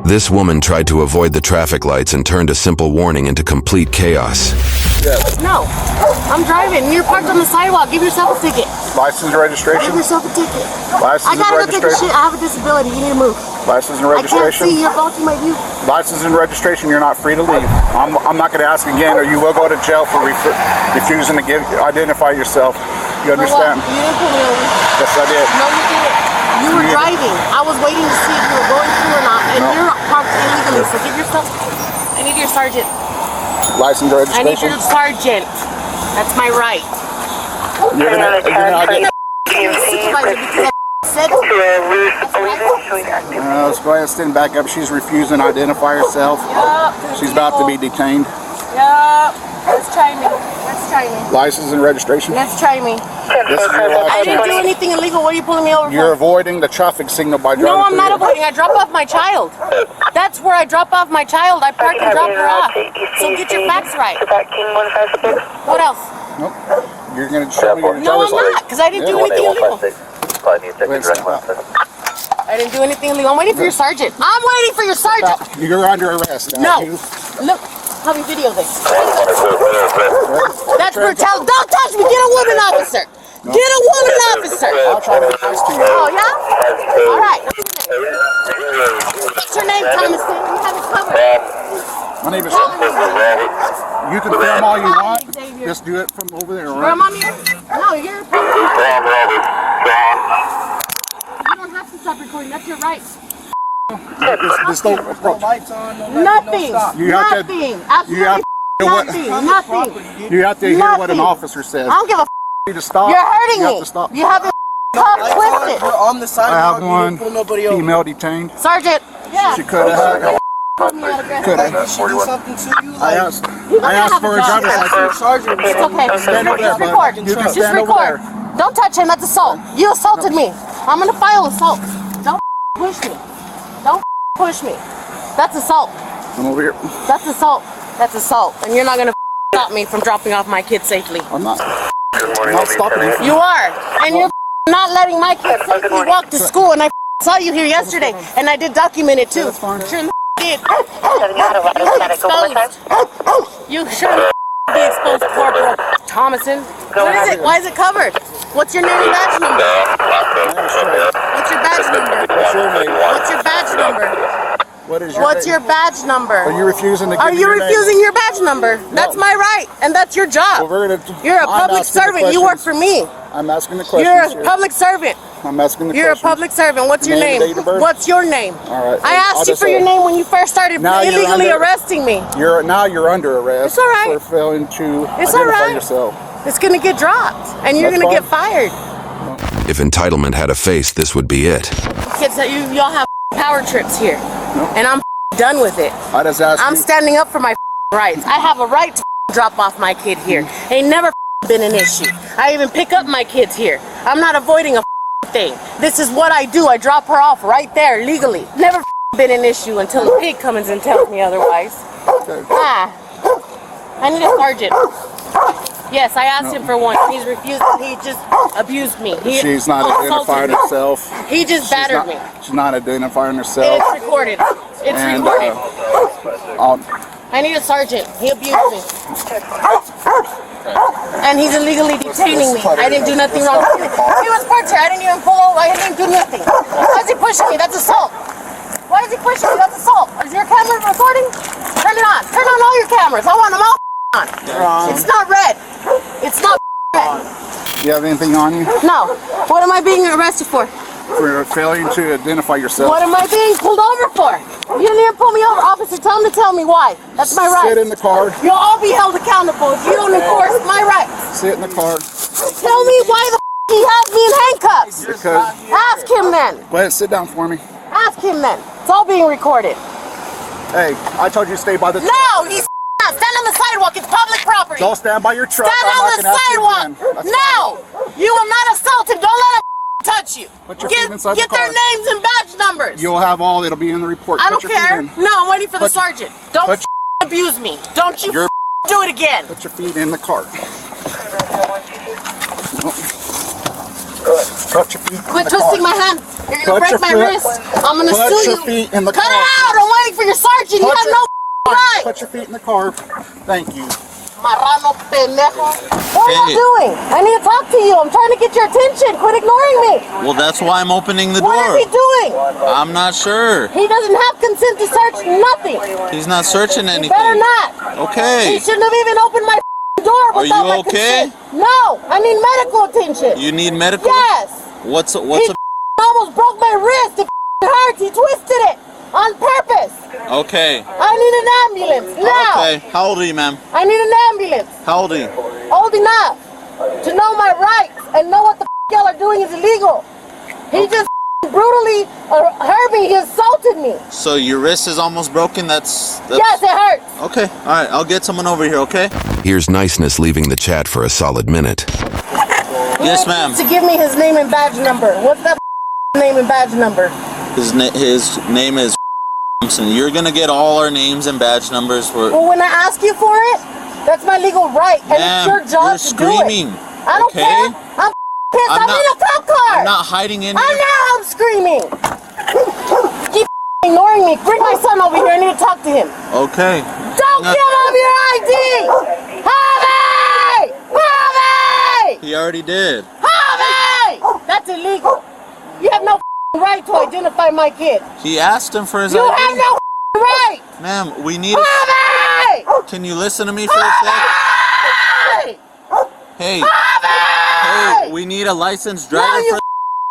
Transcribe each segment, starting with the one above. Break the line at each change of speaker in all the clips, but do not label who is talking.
This woman tried to avoid the traffic lights and turned a simple warning into complete chaos.
No, I'm driving. You're parked on the sidewalk. Give yourself a ticket.
License and registration?
Give yourself a ticket.
License
I gotta
and
go take a shit.
registration?
I have a disability. You need to move.
License and
I can't
registration?
see. You're blocking my view.
License and registration, you're not free to leave. I'm not going to ask again, or you will go to jail for refusing to identify yourself. You understand?
You didn't pull me over.
Yes, I did.
No, you didn't. You were driving. I was waiting to see if you were going through or not, and you're parked illegally. So give yourself. I need your sergeant.
License and
I need
registration?
your sergeant. That's my right.
You're gonna
Supervisor, because I said so.
let's go ahead and stand back up. She's refusing to identify herself.
Yep.
She's about to be detained.
Yep. Let's try me. Let's try me.
License and registration?
Let's try me.
This is your
I
license.
didn't do anything illegal. What are you pulling me over
You're
for?
avoiding the traffic signal by driving
No, I'm
through
not
it.
avoiding. I drop off my child. That's where I drop off my child. I park and drop her off. So get your facts right. What else?
Nope. You're going to show me your
No,
driver's
I'm
license.
not, because I didn't do anything illegal. I didn't do anything illegal. I'm waiting for your sergeant. I'm waiting for your sergeant.
You're under arrest.
No. Look, let me video this. That's brutality. Don't touch me. Get a woman officer. Get a woman officer.
I'll try to be nice to you.
Oh, yeah? All right. What's your name, Thomas? You have it covered.
My name is... You can film all you want. Just do it from over there, all
Where
right?
am I here? No, you're... You don't have to stop recording. That's your right.
Just don't approach.
Nothing.
You have to-
Nothing.
you have
Absolutely nothing.
You have to hear what an officer says.
I don't give a
You to stop.
You're hurting
You
me.
have to stop.
You have your cuff twisted.
You're on the
I
sidewalk.
have one
You didn't pull nobody over.
female detained.
Sergeant. Yeah.
She could have. Could have.
Did she do something to you?
I asked for a driver's license.
Sergeant.
It's okay.
Stand over there,
Just
bud.
record.
You can
Just
stand over
record.
there.
Don't touch him. That's assault. You assaulted me. I'm gonna file assault. Don't push me. Don't push me. That's assault.
I'm over here.
That's assault. That's assault. And you're not gonna stop me from dropping off my kid safely.
I'm not stopping you.
You are. And you're not letting my kids safely walk to school. And I saw you here yesterday. And I did document it too.
That's fine.
Sure did. You sure be exposed, Corporal Thomason. What is it? Why is it covered? What's your name and badge number? What's your badge number?
What's your name?
What's your badge number?
What is your
What's
name?
your badge number?
Are you refusing to give
Are
me
you
your name?
refusing your badge number? That's my right, and that's your job.
Well, we're gonna-
You're a
I'm
public
asking the
servant. You work
questions.
for me.
I'm asking the questions
You're a
here.
public servant.
I'm asking the
You're a
questions.
public servant. What's your
Name,
name?
date of birth?
What's your name?
All right.
I
I'll
asked you
just
for
say-
your name when you first started
Now you're
illegally
under-
arresting me.
Now you're under arrest
It's all right.
for failing to
It's all
identify
right.
yourself.
It's gonna get dropped, and you're
That's
gonna get
fine.
fired.
If entitlement had a face, this would be it.
Kids, y'all have power trips here, and I'm done with it.
I just asked
I'm
you.
standing up for my rights. I have a right to drop off my kid here. Ain't never been an issue. I even pick up my kids here. I'm not avoiding a thing. This is what I do. I drop her off right there legally. Never been an issue until a pig comes and tells me otherwise. Ah, I need a sergeant. Yes, I asked him for one. He's refused. He just abused me.
She's not
assaulted
identifying
me.
herself.
He just battered me.
She's not identifying herself.
It's recorded. It's
And
recorded.
I'll-
I need a sergeant. He abused me. And he's illegally detaining me. I didn't do nothing wrong. He was parked here. I didn't even pull over. I didn't do nothing. Why is he pushing me? That's assault. Why is he pushing me? That's assault. Is your camera recording? Turn it on. Turn on all your cameras. I want them all on. It's not red. It's not red.
Do you have anything on you
No. What am I being arrested for?
for failing to identify yourself?
What am I being pulled over for? You didn't even pull me over, officer. Tell him to tell me why. That's my right.
Sit in the car.
You'll all be held accountable if you don't enforce my rights.
Sit in the car.
Tell me why the he has me in handcuffs.
Because.
Ask him then.
Go ahead, sit down for me.
Ask him then. It's all being recorded.
Hey, I told you to stay by the truck.
No, he's not. Stand on the sidewalk. It's public property.
Don't stand by your truck.
Stand
I'm
on
not
the
gonna ask you
sidewalk.
again. That's
No, you will not assault him. Don't let him touch you.
Put your feet inside
Get
the car.
their names and badge numbers.
You'll have all. It'll be in the report.
I
Put
don't
your feet
care.
in.
No, I'm waiting for the
Put-
sergeant. Don't
put
abuse me. Don't you
You're-
do it again.
Put your feet in the car. Put your feet in
Quit
the
twisting
car.
my hand. You're
Put
gonna break
your
my
foot-
wrist. I'm gonna
Put
sue
your
you.
feet in the
Cut
car.
it out. I'm waiting for your sergeant. You have no right.
Put your feet in the car. Thank you.
Marrano pendejo. What are you doing? I need to talk to you. I'm trying to get your attention. Quit ignoring me.
Well, that's why I'm opening the door.
What is he doing?
I'm not sure.
He doesn't have consent to search nothing.
He's not searching anything.
He better not.
Okay.
He shouldn't have even opened my door without my consent. No, I need medical attention.
You need medical?
Yes.
What's
He
a
almost broke my wrist. It hurts. He twisted it on purpose.
Okay.
I need an ambulance now.
Okay. How old are you, ma'am?
I need an ambulance.
How old are you?
Old enough to know my rights and know what the y'all are doing is illegal. He just brutally hurt me. He assaulted me.
So your wrist is almost broken? That's
Yes, it hurts.
Okay. All right. I'll get someone over here, okay?
Here's niceness leaving the chat for a solid minute.
Yes, ma'am.
To give me his name and badge number. What's that name and badge number?
His name is Thompson. You're going to get all our names and badge numbers for...
Well, when I ask you for it, that's my legal right, and it's your job to do it.
You're screaming.
I don't care. I'm pissed. I'm in a cop car.
I'm not hiding in
I know I'm screaming. Keep ignoring me. Bring my son over here. I need to talk to him.
Okay.
Don't give up your ID. Harvey! Harvey!
He already did.
Harvey! That's illegal. You have no right to identify my kid.
He asked him for his
You
ID.
have no right.
Ma'am, we need...
Harvey!
Can you listen to me for a sec?
Harvey!
Hey.
Harvey!
Hey, we need a licensed
No,
driver
you
for...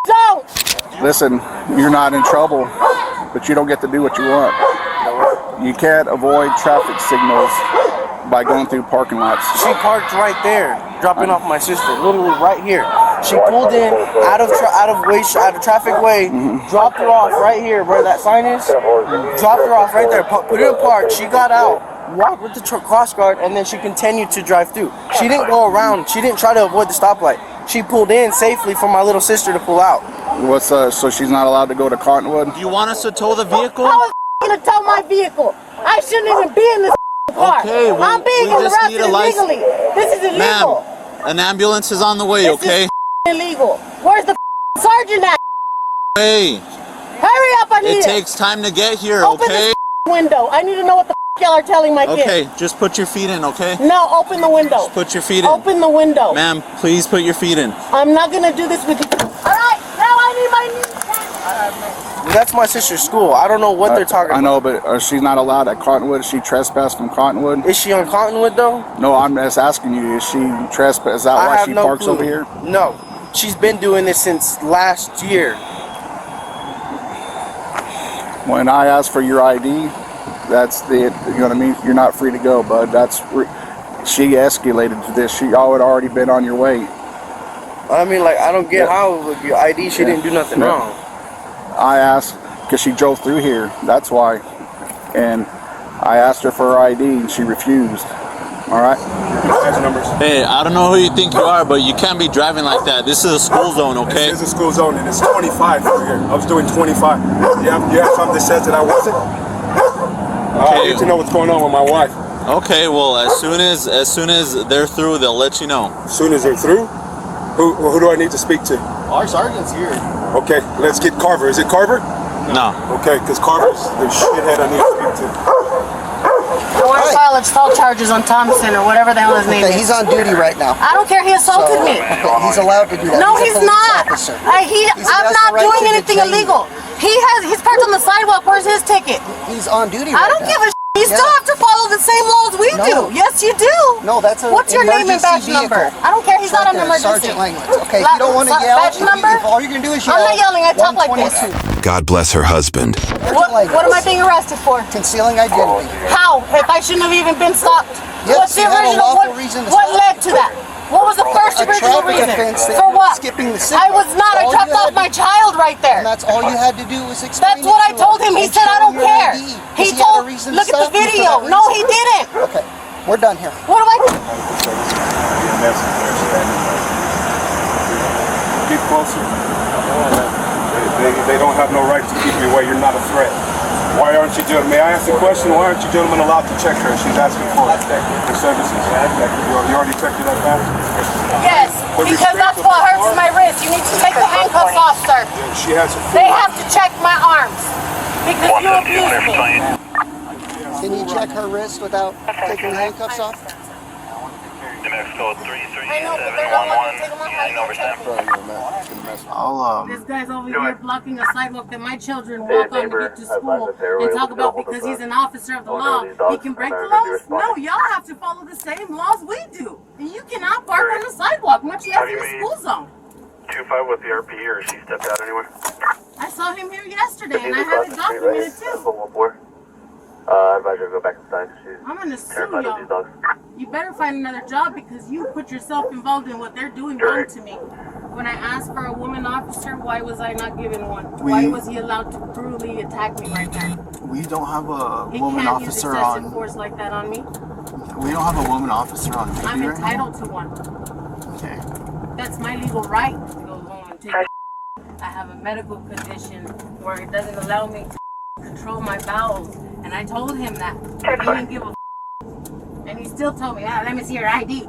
don't.
Listen, you're not in trouble, but you don't get to do what you want. You can't avoid traffic signals by going through parking lots.
She parked right there, dropping off my sister, literally right here. She pulled in out of traffic way, dropped her off right here where that sign is. Dropped her off right there, put her in park. She got out, walked with the cross guard, and then she continued to drive through. She didn't go around. She didn't try to avoid the stoplight. She pulled in safely for my little sister to pull out.
So she's not allowed to go to Cottonwood?
Do you want us to tow the vehicle?
I was gonna tow my vehicle. I shouldn't even be in this car.
Okay,
I'm being arrested illegally. This is illegal.
Ma'am, an ambulance is on the way, okay?
This is illegal. Where's the sergeant at?
Hey,
Hurry up, I need
it takes time to get here,
Open
okay?
this window. I need to know what the y'all are telling my kid.
Okay, just put your feet in, okay?
No, open the window.
Just put your feet in.
Open the window.
Ma'am, please put your feet in.
I'm not gonna do this with you. All right, now I need my knee.
That's my sister's school. I don't know what they're talking about.
I know, but she's not allowed at Cottonwood. She trespassed from Cottonwood.
Is she on Cottonwood though?
No, I'm just asking you. Is she trespass? Is that why she parks over here?
No, she's been doing this since last year.
When I asked for your ID, that's the, you know what I mean? You're not free to go, bud. She escalated to this. She already been on your way.
I mean, like, I don't get how with your ID, she didn't do nothing wrong.
I asked, because she drove through here, that's why. And I asked her for her ID and she refused. All right?
Hey, I don't know who you think you are, but you can't be driving like that. This is a school zone, okay?
This is a school zone and it's 25 over here. I was doing 25. You have something that says that I wasn't? I need to know what's going on with my wife.
Okay, well, as soon as they're through, they'll let you know.
As soon as they're through? Who do I need to speak to?
Our sergeant's here.
Okay, let's get Carver. Is it Carver?
No.
Okay, because Carver's the shithead I need to speak to.
I want to file assault charges on Thompson or whatever the hell his name is.
He's on duty right now.
I don't care. He assaulted me.
He's allowed to do that.
No,
he's
he's not. I'm not doing anything illegal. He's parked on the sidewalk. Where's his ticket?
He's on duty
I
right
don't
now.
give a You still have to follow the same laws we do. Yes, you do.
No, that's a
What's your name and badge number? I don't care. He's not an emergency.
Sergeant Langley. Okay, you don't want to yell.
Badge number?
If all you're going to do is yell.
I'm not yelling. I talk like this.
God bless her husband.
What am I being arrested for?
Concealing identity.
How? If I shouldn't have even been stopped?
Yes,
What's the
you had a
original?
lawful reason to
What
stop.
led to that? What was the first original
traffic
reason?
offense that
For
you're
what?
skipping the signal.
I was not. I
All
dropped
you
off
had
my child right there.
And that's all you had to do was explain.
That's what I told him. He said, I don't care. He told, look at the video. No, he didn't.
Okay, we're done here.
What do I do?
Get closer. They don't have no right to keep you away. You're not a threat. Why aren't you gentlemen? May I ask the question? Why aren't you gentlemen allowed to check her? She's asking for services. You already checked her that fast?
Yes, because that's what hurts my wrist. You need to take the handcuffs off, sir.
She has.
They have to check my arms because you abused me.
check her wrist without taking the handcuffs off?
Mexico 33711.
I know, but they're not letting me take them off.
Behind over San
I'll
This guy's over here blocking a sidewalk that my children walk on to get to school and talk about because he's an officer of the law. He can break the laws? No, y'all have to follow the same laws we do. And you cannot park on the sidewalk, much less in the school zone.
25 with the RP, or she stepped out anywhere?
I saw him here yesterday and I have it documented too.
I advise her to go back inside. She's
I'm gonna sue
terrified of these
y'all.
dogs.
You better find another job because you put yourself involved in what they're doing wrong to me. When I asked for a woman officer, why was I not given one? Why was he allowed to brutally attack me like that?
We don't have a
He
woman
can't use
officer
excessive
on.
force like that on me.
We don't have a woman officer on duty
I'm
right now.
entitled to one.
Okay.
That's my legal right to go home and take a I have a medical condition where it doesn't allow me to control my bowels. And I told him that. He didn't give a and he still told me, let me see your ID.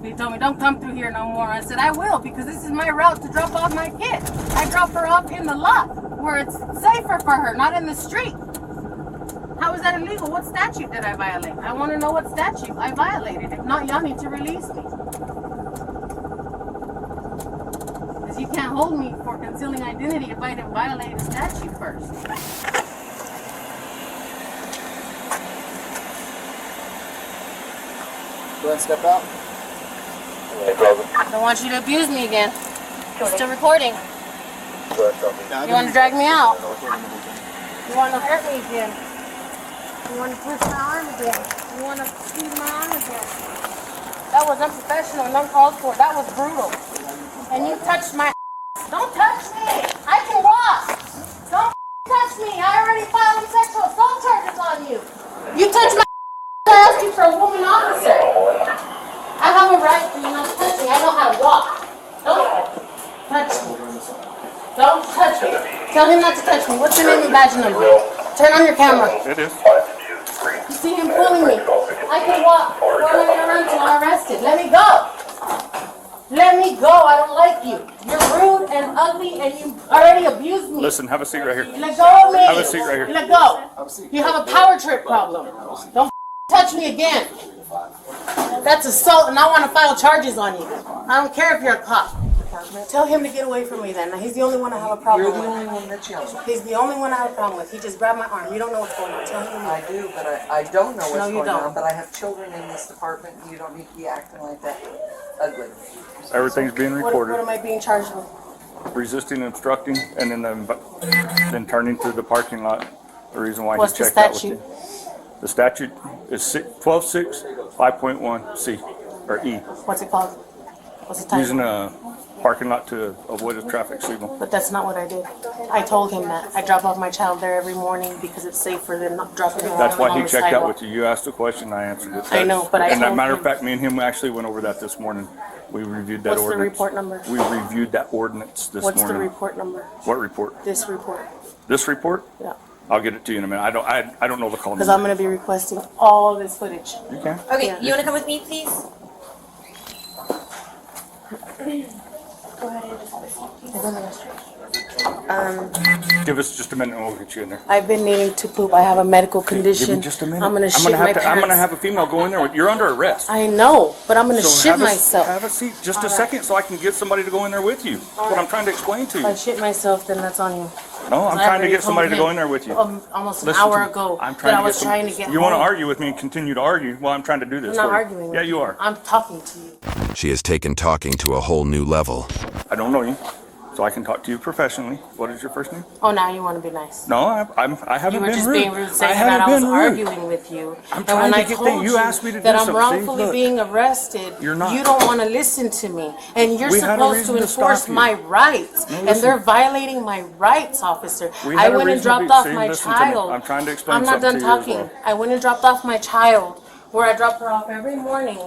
He told me, don't come through here no more. I said, I will, because this is my route to drop off my kid. I drop her off in the lot where it's safer for her, not in the street. How is that illegal? What statute did I violate? I want to know what statute I violated. If not, y'all need to release me. Because you can't hold me for concealing identity if I didn't violate a statute first.
Go ahead and step out.
I don't want you to abuse me again. Still recording. You want to drag me out? You want to hurt me again? You want to push my arm again? You want to squeeze my arm again? That was unprofessional and uncalled for. That was brutal. And you touched my Don't touch me! I can walk! Don't touch me! I already filed sexual assault charges on you! You touched my I asked you for a woman officer. I have a right for you not to touch me. I know how to walk. Don't touch me. Don't touch me. Tell him not to touch me. What's your name and badge number? Turn on your camera.
It is.
You see him pulling me. I can walk. Where am I going to run till I'm arrested? Let me go. Let me go. I don't like you. You're rude and ugly and you already abused me.
Listen, have a seat right here.
Let go of me.
Have a seat right here.
Let go. You have a power trip problem. Don't touch me again. That's assault and I want to file charges on you. I don't care if you're a cop. Tell him to get away from me then. He's the only one I have a problem with.
You're the only one that's yelling.
He's the only one I have a problem with. He just grabbed my arm. You don't know what's going on. Tell him to leave.
I do, but I don't know what's
No, you
going
don't.
on, but I have children in this department and you don't need to be acting like that. Ugly.
Everything's being
What
recorded.
am I being charged with?
Resisting, obstructing, and then turning to the parking lot. The reason why
What's
he
the
checked out with
statute?
you. The statute is 12.6, 5.1C, or E.
What's it called? What's the title?
Using a parking lot to avoid a traffic signal.
But that's not what I did. I told him that. I drop off my child there every morning because it's safer than not dropping him
That's
off
why
on
he
the
checked out
sidewalk.
with you. You asked a question, I answered it.
I know, but I
And that
told
matter of
him.
fact, me and him actually went over that this morning. We reviewed that
What's the
ordinance.
report number?
We reviewed that ordinance this
What's the
morning.
report number?
What report?
This report.
This report?
Yeah.
I'll get it to you in a minute. I don't know the call
Because
number.
I'm going to be requesting all this footage.
You can.
Okay,
Yeah.
you want to come with me, please?
Go ahead.
Give us just a minute and we'll get you in there.
I've been needing to poop. I have a medical condition.
Give me just a minute.
I'm going to shit my pants.
I'm gonna have a female go in there. You're under arrest.
I know, but I'm going to
So
shit
have a-
myself.
Have a seat, just a second, so I can get somebody to go in there with you. That's what I'm trying to explain to
If I
you.
shit myself, then that's on you.
No, I'm
I
trying to
already
get somebody
told
to go
him,
in there with you.
Almost an
Listen
hour
to me.
ago
I'm
that
trying
I
to
was
get some-
trying to get
You want to
home.
argue with me and continue to argue while I'm trying to do this.
I'm not
for you.
arguing with
Yeah, you are.
I'm talking to you.
She has taken talking to a whole new level.
I don't know you, so I can talk to you professionally. What is your first name?
Oh, now you want to be nice.
No, I haven't
You were
been
just
rude.
being rude,
I
saying that
haven't
I was
been rude.
arguing with you.
I'm
And
trying
when
to
I
get
told
things. You asked me to
that
do
I'm
something. See,
wrongfully
look.
being arrested,
You're not.
you don't want to listen to me. And you're
We had a
supposed
reason
to
to
enforce
stop you.
my rights.
No,
and
listen.
they're violating my rights, officer.
We
I
had a
went and
reason to
dropped
be-
off
see,
my
listen to me.
child.
I'm trying to explain
I'm not
something
done
to you as
talking.
well.
I went and dropped off my child where I drop her off every morning.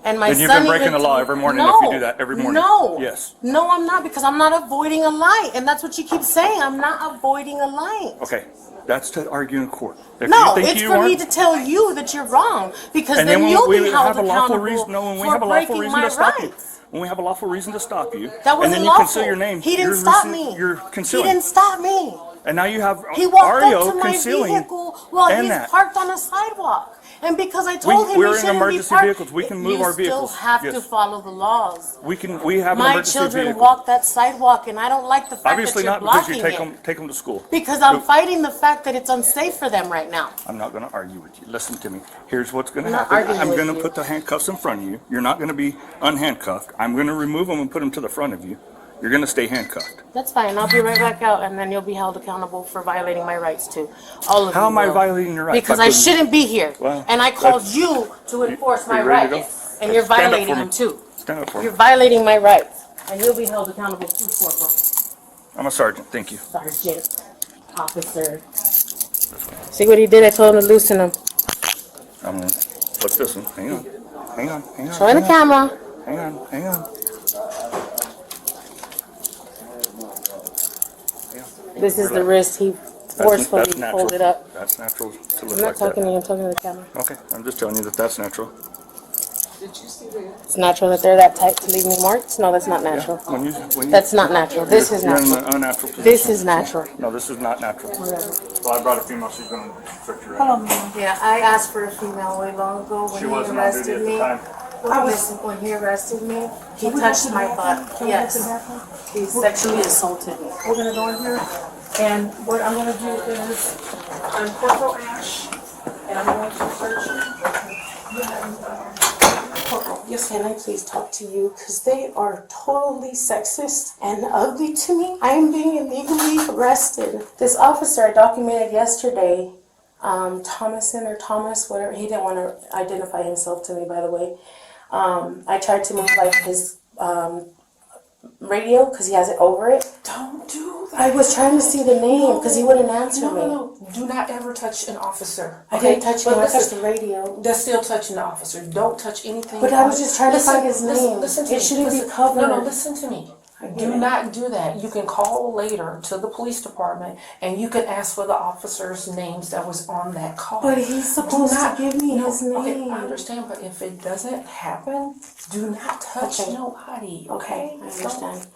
And my
Then you've
son
been breaking
even
the law
told-
every morning
no,
if you do that every morning.
No.
Yes.
No, I'm not, because I'm not avoiding a lie. And that's what you keep saying. I'm not avoiding a lie.
Okay, that's to argue in court. If
No,
you think
it's
you
for me
aren't-
to tell you that you're wrong, because
And
then
when
you'll
we
be held
have a lawful
accountable
reason, no, when we
for
have a lawful
breaking
reason
my
to stop you,
rights.
when we have a lawful reason to stop you,
That
and
wasn't
then you
lawful.
conceal your name,
He didn't
you're
stop
rece-
me.
You're
He
concealing.
didn't stop me.
And now you have
He walked
Ario
up to my
concealing
vehicle while
and
he's
that.
parked on a sidewalk. And because I told him
we're
he
in
shouldn't
emergency
be parked,
vehicles. We can move our vehicles.
You still have to
Yes.
follow the laws.
We have an
My
emergency
children
vehicle.
walk that sidewalk, and I don't like the fact
Obviously
that you're
not because
blocking
you
it.
take them to school.
Because I'm fighting the fact that it's unsafe for them right now.
I'm not going to argue with you. Listen to me. Here's what's going to
I'm not
happen.
arguing
I'm
with
going to
you.
put the handcuffs in front of you. You're not going to be unhandcuffed. I'm going to remove them and put them to the front of you. You're going to stay handcuffed.
That's fine. I'll be right back out, and then you'll be held accountable for violating my rights too. All of you.
How am I
will.
violating your rights?
Because I shouldn't be here,
Well,
and I called you to enforce my
you ready to
rights,
go?
and you're
Stand up
violating
for me.
them too.
Stand up for me.
You're violating my rights, and you'll be held accountable too, Corporal.
I'm a sergeant. Thank you.
Sergeant, officer. See what he did? I told him to loosen him.
I'm going to put this one. Hang on. Hang on. Hang on.
Show in the camera.
Hang on. Hang on.
This is the wrist he forcefully
That's natural.
folded up.
That's natural to look
I'm
like
not talking
that.
to you. I'm talking to the camera.
Okay. I'm just telling you that that's natural.
It's natural that they're that tight to leave me marks? No, that's not natural.
When you,
That's not natural. This is
you're in
natural.
an unnatural position.
This is natural.
No, this is not natural. Well, I brought a female. She's going to search your
Yeah, I asked for a female way long ago when
She
he
wasn't on duty
arrested
at the
me.
time.
When he arrested me, he touched my butt. Yes. He sexually assaulted me.
We're gonna go in here, and what I'm gonna do is, I'm Corporal Ash, and I'm going to search you.
Corporal, yes, can I please talk to you? Because they are totally sexist and ugly to me. I am being illegally arrested. This officer I documented yesterday, Thomason or Thomas, whatever, he didn't want to identify himself to me, by the way. I tried to move like his radio because he has it over it.
Don't do that.
I was trying to see the name because he wouldn't answer me.
No. Do not ever touch an officer.
I didn't touch him. I touched
listen,
the radio.
That's still touching the officer. Don't touch anything.
But I was just trying to find his name.
Listen to
It
me.
shouldn't be
Listen.
covered.
No, listen to me. Do not do that. You can call later to the police department and you can ask for the officer's names that was on that call.
But he's supposed to give me his name.
Okay, I understand, but if it doesn't happen, do not touch nobody. Okay,
I understand.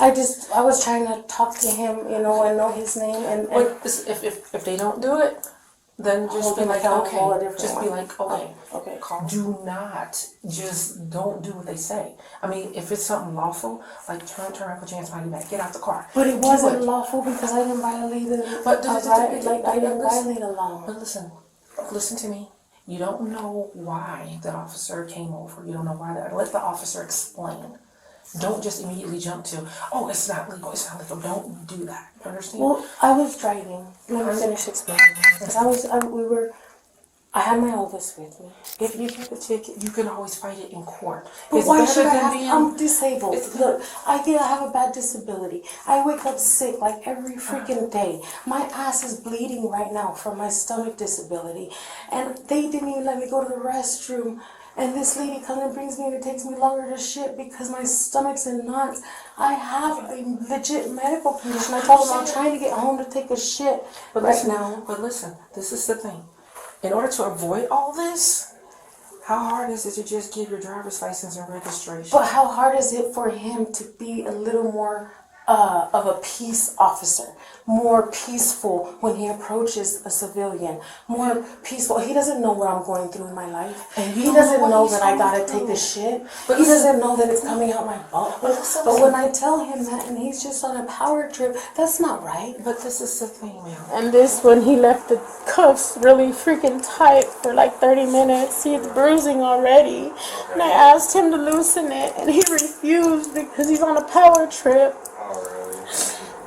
I was trying to talk to him, and know his name, and
If they don't do it, then just
Hold
be
him
like,
accountable a
okay.
different
Just be
way.
like, okay.
Okay.
Do not just don't do what they say. I mean, if it's something lawful, like turn around, put your hands behind your back, get out the car.
But it
Do
wasn't lawful because I didn't violate the. I didn't violate a law.
But listen to me. You don't know why that officer came over. You don't know why that. Let the officer explain. Don't just immediately jump to, oh, it's not legal. It's not legal. Don't do that. You understand?
Well, I was driving. Let me finish explaining. Because I had my Elvis with me.
If you get the ticket, you can always fight it in court.
But
It's
why
better
should I
than
have?
being-
I'm disabled. Look, I have a bad disability. I wake up sick like every freaking day. My ass is bleeding right now from my stomach disability, and they didn't even let me go to the restroom. And this lady comes and brings me, and it takes me longer to shit because my stomach's in knots. I have a legit medical condition. I told them I'm trying to get home to take a shit
But
right
listen,
now.
But listen, this is the thing. In order to avoid all this, how hard is it to just give your driver's license and registration?
But how hard is it for him to be a little more of a peace officer, more peaceful when he approaches a civilian, more peaceful? He doesn't know what I'm going through in my life.
And
He
you
doesn't
don't
know
what
that
he's
I gotta
going
take
through.
a shit.
But
He
listen-
doesn't know that it's coming out my butt.
But listen-
But when I tell him that and he's just on a power trip, that's not right.
But this is the thing, man.
And this, when he left the cuffs really freaking tight for like 30 minutes, he's bruising already. And I asked him to loosen it, and he refused because he's on a power trip.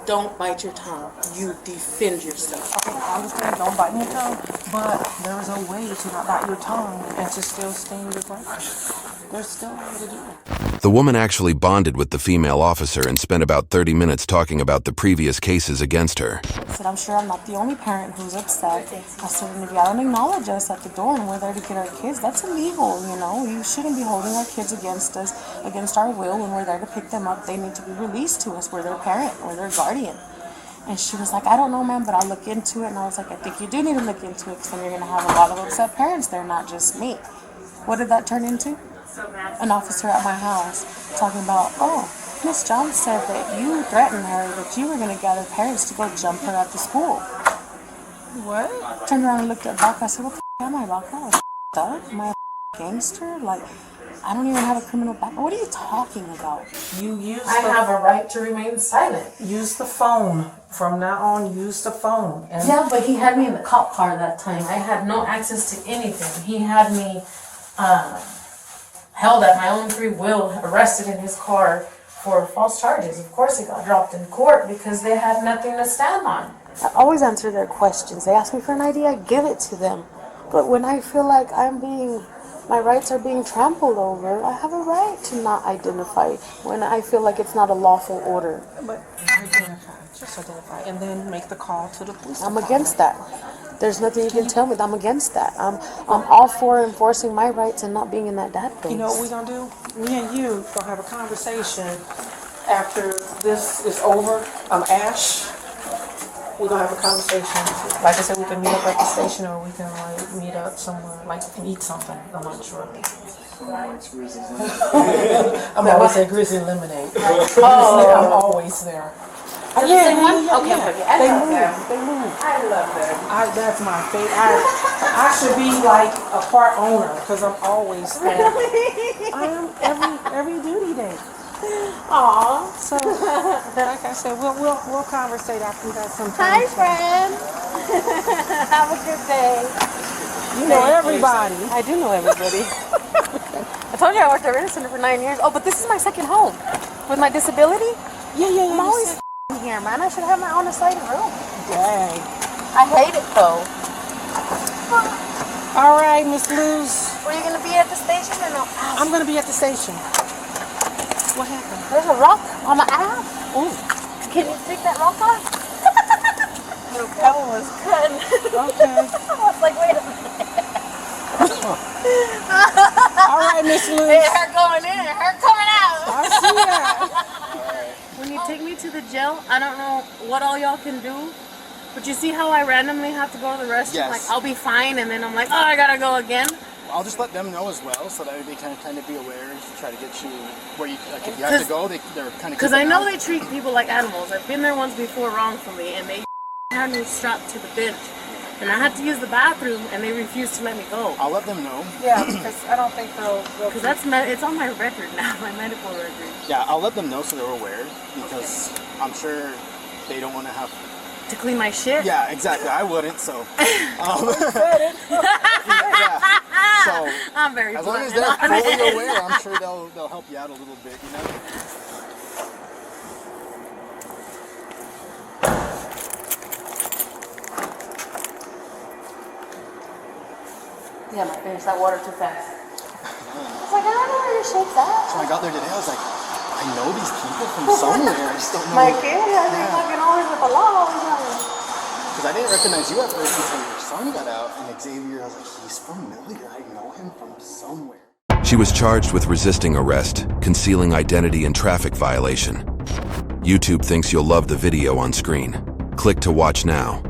Don't bite your tongue. You defend yourself.
Okay, I understand, don't bite your tongue, but there is a way to not bite your tongue and to still stay in your life. There's still a way to do it.
The woman actually bonded with the female officer and spent about 30 minutes talking about the previous cases against her.
I said, I'm sure I'm not the only parent who's upset. I said, and if y'all don't acknowledge us at the door and we're there to get our kids, that's illegal, You shouldn't be holding our kids against us, against our will. When we're there to pick them up, they need to be released to us. We're their parent, we're their guardian. And she was like, I don't know, ma'am, but I'll look into it. And I was like, I think you do need to look into it because then you're going to have a lot of upset parents there, not just me. What did that turn into? An officer at my house talking about, oh, Miss John said that you threatened her, that you were going to gather parents to go jump her at the school.
What?
Turned around and looked at Baka. I said, what the f*** am I, Baka? thug? Am I a gangster? Like, I don't even have a criminal background. What are you talking about?
I have a right to remain silent. Use the phone. From now on, use the phone. And yeah, but he had me in the cop car that time. I had no access to anything. He had me held at my own free will, arrested in his car for false charges. Of course, it got dropped in court because they had nothing to stand on.
I always answer their questions. They ask me for an ID, I give it to them. But when I feel like my rights are being trampled over, I have a right to not identify when I feel like it's not a lawful order.
But just identify, and then make the call to the police.
I'm against that. There's nothing you can tell me. I'm against that. I'm all for enforcing my rights and not being in that database.
You know what we're gonna do? Me and you gonna have a conversation after this is over. Ash. We're gonna have a conversation. Like I said, we can meet up at the station, or we can like meet up somewhere, like eat something. I'm not sure. I'm always at Grizzly Lemonade. I'm always there.
Okay.
They move. I love them. That's my favorite. I should be like a part owner because I'm always there. I am every duty day.
Aww.
So, like I said, we'll conversate after we have some time.
Hi, friend. Have a good day.
You know everybody.
I do know everybody. I told you I worked at Rent Center for 9 years. Oh, but this is my second home. With my disability?
Yeah.
I'm always here, man. I should have my own isolated room.
Dang.
I hate it, though.
All right, Miss Luz.
Were you going to be at the station or no?
I'm going to be at the station. What happened?
There's a rock on my ass.
Ooh.
Can you take that rock off? That one was good.
Okay.
I was like, wait a minute.
All right, Miss Luz.
Hey, her going in, her coming out.
I see that.
When you take me to the jail, I don't know what all y'all can do, but you see how I randomly have to go to the restroom?
Yes.
Like, I'll be fine, and then I'm like, oh, I gotta go again.
I'll just let them know as well, so that they can kind of be aware to try to get you where you, like, if you have to go, they're kind of.
Because I know they treat people like animals. I've been there once before wrongfully, and they had me strapped to the bench, and I had to use the bathroom, and they refused to let me go.
I'll let them know.
Yeah, because I don't think they'll.
Because it's on my record now, my medical record.
Yeah, I'll let them know so they're aware, because I'm sure they don't want to have
to clean my shit.
Yeah, exactly. I wouldn't. So. Yeah. So
I'm very.
As long as they're fully aware, I'm sure they'll help you out a little bit. You know.
Yeah, I finished that water too fast. I was like, I don't know where your shake's at.
So I got there today. I was like, I know these people from somewhere. I just don't know.
My kid has been fucking always with the law all the time.
Because I didn't recognize you at first until your son got out, and Xavier, I was like, he's familiar. I know him from somewhere.
She was charged with resisting arrest, concealing identity, and traffic violation. YouTube thinks you'll love the video on screen. Click to watch now.